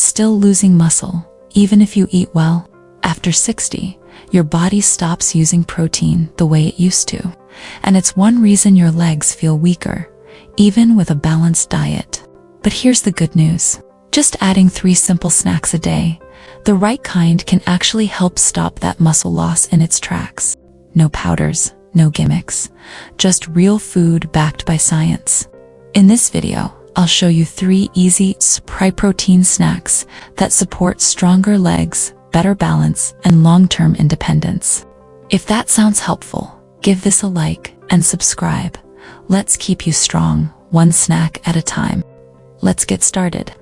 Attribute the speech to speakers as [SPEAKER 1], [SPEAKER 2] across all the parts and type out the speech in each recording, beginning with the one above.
[SPEAKER 1] still losing muscle, even if you eat well. After 60, your body stops using protein the way it used to, and it's one reason your legs feel weaker, even with a balanced diet. But here's the good news. Just adding 3 simple snacks a day, the right kind, can actually help stop that muscle loss in its tracks. No powders, no gimmicks, just real food backed by science. In this video, I'll show you 3 easy, high-protein snacks that support stronger legs, better balance, and long-term independence. If that sounds helpful, give this a like and subscribe. Let's keep you strong, one snack at a time. Let's get started.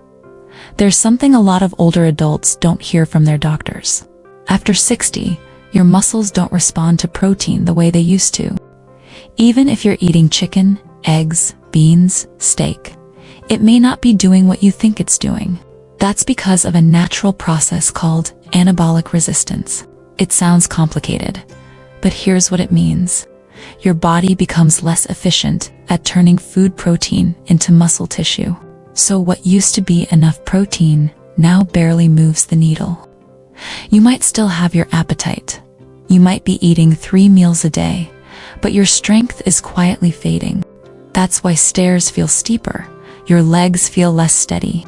[SPEAKER 1] There's something a lot of older adults don't hear from their doctors. After 60, your muscles don't respond to protein the way they used to. Even if you're eating chicken, eggs, beans, steak, it may not be doing what you think it's doing. That's because of a natural process called anabolic resistance. It sounds complicated, but here's what it means. Your body becomes less efficient at turning food protein into muscle tissue. So what used to be enough protein now barely moves the needle. You might still have your appetite. You might be eating 3 meals a day, but your strength is quietly fading. That's why stairs feel steeper, your legs feel less steady,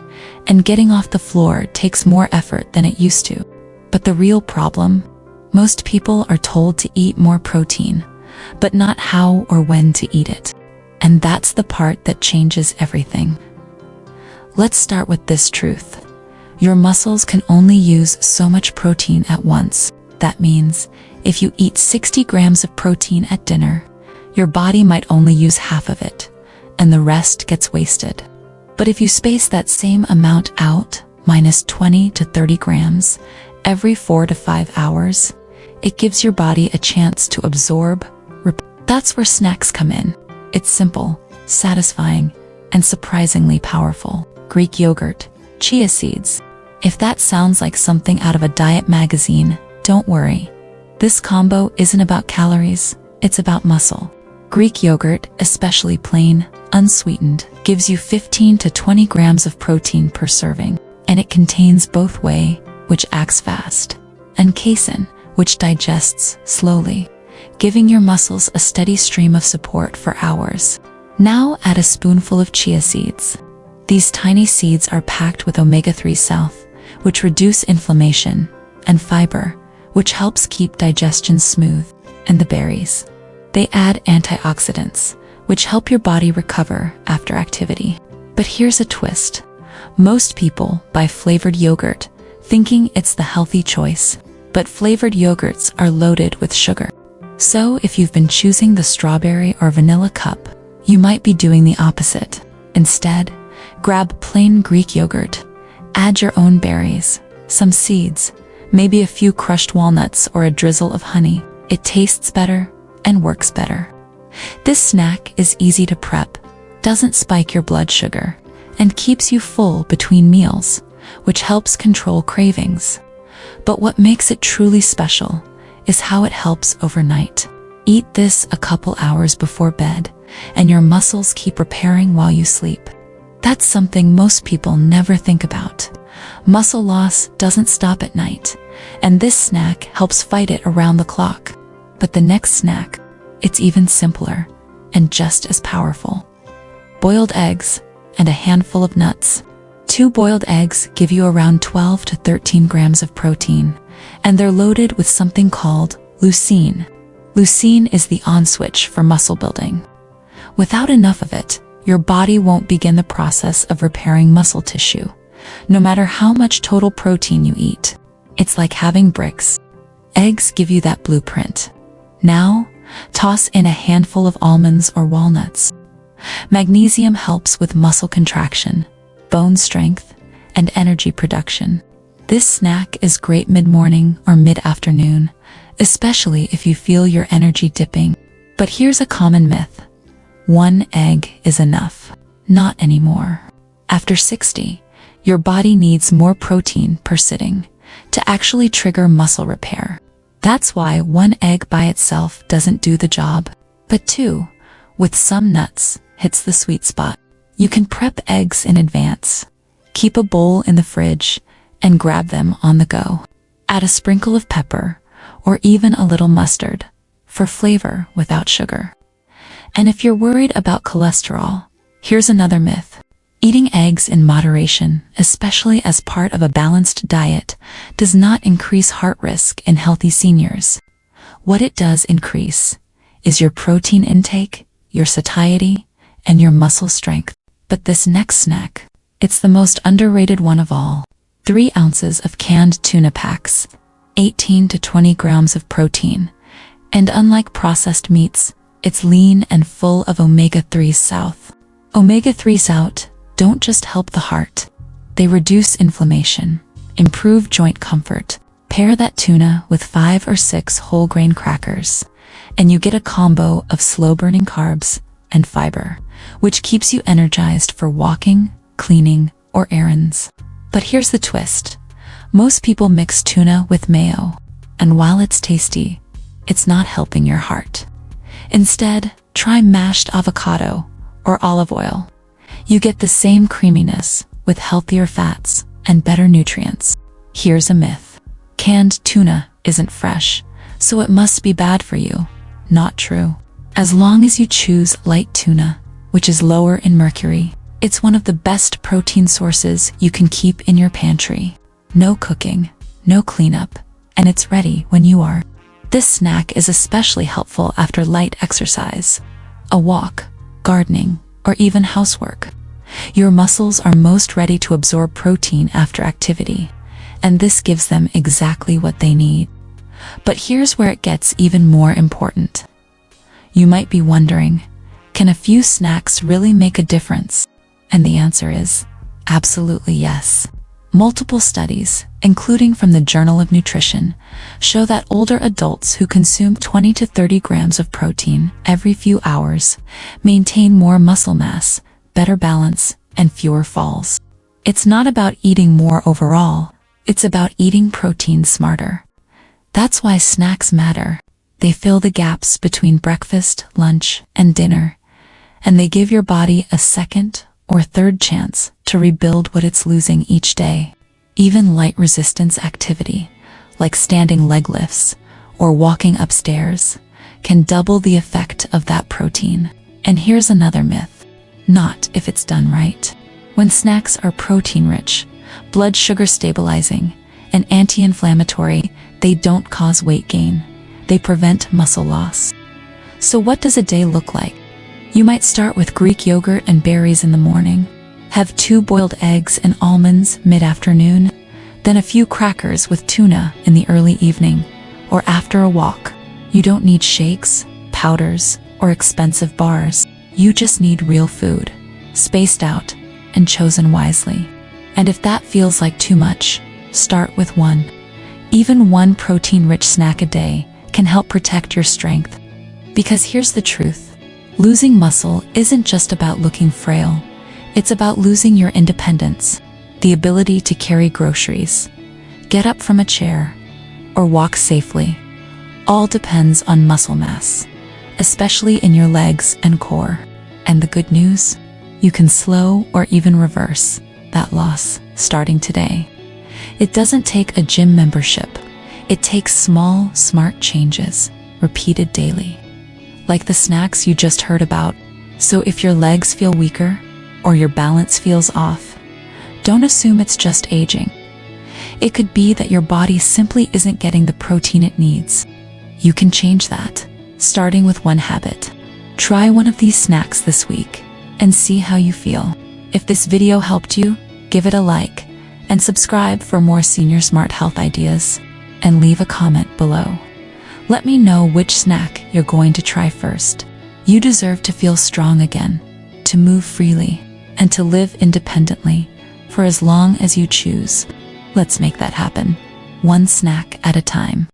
[SPEAKER 1] and getting off the floor takes more effort than it used to. But the real problem? Most people are told to eat more protein, but not how or when to eat it. And that's the part that changes everything. Let's start with this truth. Your muscles can only use so much protein at once. That means, if you eat 60 grams of protein at dinner, your body might only use half of it, and the rest gets wasted. But if you space that same amount out, minus 20 to 30 grams, every 4 to 5 hours, it gives your body a chance to absorb. That's where snacks come in. It's simple, satisfying, and surprisingly powerful. Greek yogurt, chia seeds. If that sounds like something out of a diet magazine, don't worry. This combo isn't about calories, it's about muscle. Greek yogurt, especially plain, unsweetened, gives you 15 to 20 grams of protein per serving, and it contains both whey, which acts fast, and casein, which digests slowly, giving your muscles a steady stream of support for hours. Now add a spoonful of chia seeds. These tiny seeds are packed with omega-3 south, which reduce inflammation, and fiber, which helps keep digestion smooth, and the berries. They add antioxidants, which help your body recover after activity. But here's a twist. Most people buy flavored yogurt, thinking it's the healthy choice, but flavored yogurts are loaded with sugar. So if you've been choosing the strawberry or vanilla cup, you might be doing the opposite. Instead, grab plain Greek yogurt, add your own berries, some seeds, maybe a few crushed walnuts or a drizzle of honey. It tastes better and works better. This snack is easy to prep, doesn't spike your blood sugar, and keeps you full between meals, which helps control cravings. But what makes it truly special is how it helps overnight. Eat this a couple hours before bed, and your muscles keep repairing while you sleep. That's something most people never think about. Muscle loss doesn't stop at night, and this snack helps fight it around the clock. But the next snack, it's even simpler and just as powerful. Boiled eggs and a handful of nuts. 2 boiled eggs give you around 12 to 13 grams of protein, and they're loaded with something called leucine. Leucine is the on switch for muscle building. Without enough of it, your body won't begin the process of repairing muscle tissue, no matter how much total protein you eat. It's like having bricks. Eggs give you that blueprint. Now, toss in a handful of almonds or walnuts. Magnesium helps with muscle contraction, bone strength, and energy production. This snack is great mid-morning or mid-afternoon, especially if you feel your energy dipping. But here's a common myth. 1 egg is enough. Not anymore. After 60, your body needs more protein per sitting to actually trigger muscle repair. That's why 1 egg by itself doesn't do the job, but 2, with some nuts, hits the sweet spot. You can prep eggs in advance. Keep a bowl in the fridge, and grab them on the go. Add a sprinkle of pepper or even a little mustard for flavor without sugar. And if you're worried about cholesterol, here's another myth. Eating eggs in moderation, especially as part of a balanced diet, does not increase heart risk in healthy seniors. What it does increase is your protein intake, your satiety, and your muscle strength. But this next snack, it's the most underrated one of all. 3 ounces of canned tuna packs, 18 to 20 grams of protein, and unlike processed meats, it's lean and full of omega-3s south. Omega-3s out don't just help the heart. They reduce inflammation, improve joint comfort. Pair that tuna with 5 or 6 whole grain crackers, and you get a combo of slow-burning carbs and fiber, which keeps you energized for walking, cleaning, or errands. But here's the twist. Most people mix tuna with mayo, and while it's tasty, it's not helping your heart. Instead, try mashed avocado or olive oil. You get the same creaminess with healthier fats and better nutrients. Here's a myth. Canned tuna isn't fresh, so it must be bad for you. Not true. As long as you choose light tuna, which is lower in mercury, it's one of the best protein sources you can keep in your pantry. No cooking, no cleanup, and it's ready when you are. This snack is especially helpful after light exercise, a walk, gardening, or even housework. Your muscles are most ready to absorb protein after activity, and this gives them exactly what they need. But here's where it gets even more important. You might be wondering, can a few snacks really make a difference? And the answer is absolutely yes. Multiple studies, including from the Journal of Nutrition, show that older adults who consume 20 to 30 grams of protein every few hours maintain more muscle mass, better balance, and fewer falls. It's not about eating more overall, it's about eating protein smarter. That's why snacks matter. They fill the gaps between breakfast, lunch, and dinner, and they give your body a second or third chance to rebuild what it's losing each day. Even light resistance activity, like standing leg lifts or walking upstairs, can double the effect of that protein. And here's another myth. Not if it's done right. When snacks are protein-rich, blood sugar stabilizing, and anti-inflammatory, they don't cause weight gain. They prevent muscle loss. So what does a day look like? You might start with Greek yogurt and berries in the morning, have 2 boiled eggs and almonds mid-afternoon, then a few crackers with tuna in the early evening, or after a walk. You don't need shakes, powders, or expensive bars. You just need real food, spaced out and chosen wisely. And if that feels like too much, start with 1. Even 1 protein-rich snack a day can help protect your strength. Because here's the truth. Losing muscle isn't just about looking frail. It's about losing your independence, the ability to carry groceries, get up from a chair, or walk safely. All depends on muscle mass, especially in your legs and core. And the good news? You can slow or even reverse that loss starting today. It doesn't take a gym membership. It takes small, smart changes, repeated daily. Like the snacks you just heard about. So if your legs feel weaker or your balance feels off, don't assume it's just aging. It could be that your body simply isn't getting the protein it needs. You can change that, starting with 1 habit. Try one of these snacks this week and see how you feel. If this video helped you, give it a like and subscribe for more senior smart health ideas, and leave a comment below. Let me know which snack you're going to try first. You deserve to feel strong again, to move freely, and to live independently for as long as you choose. Let's make that happen, 1 snack at a time.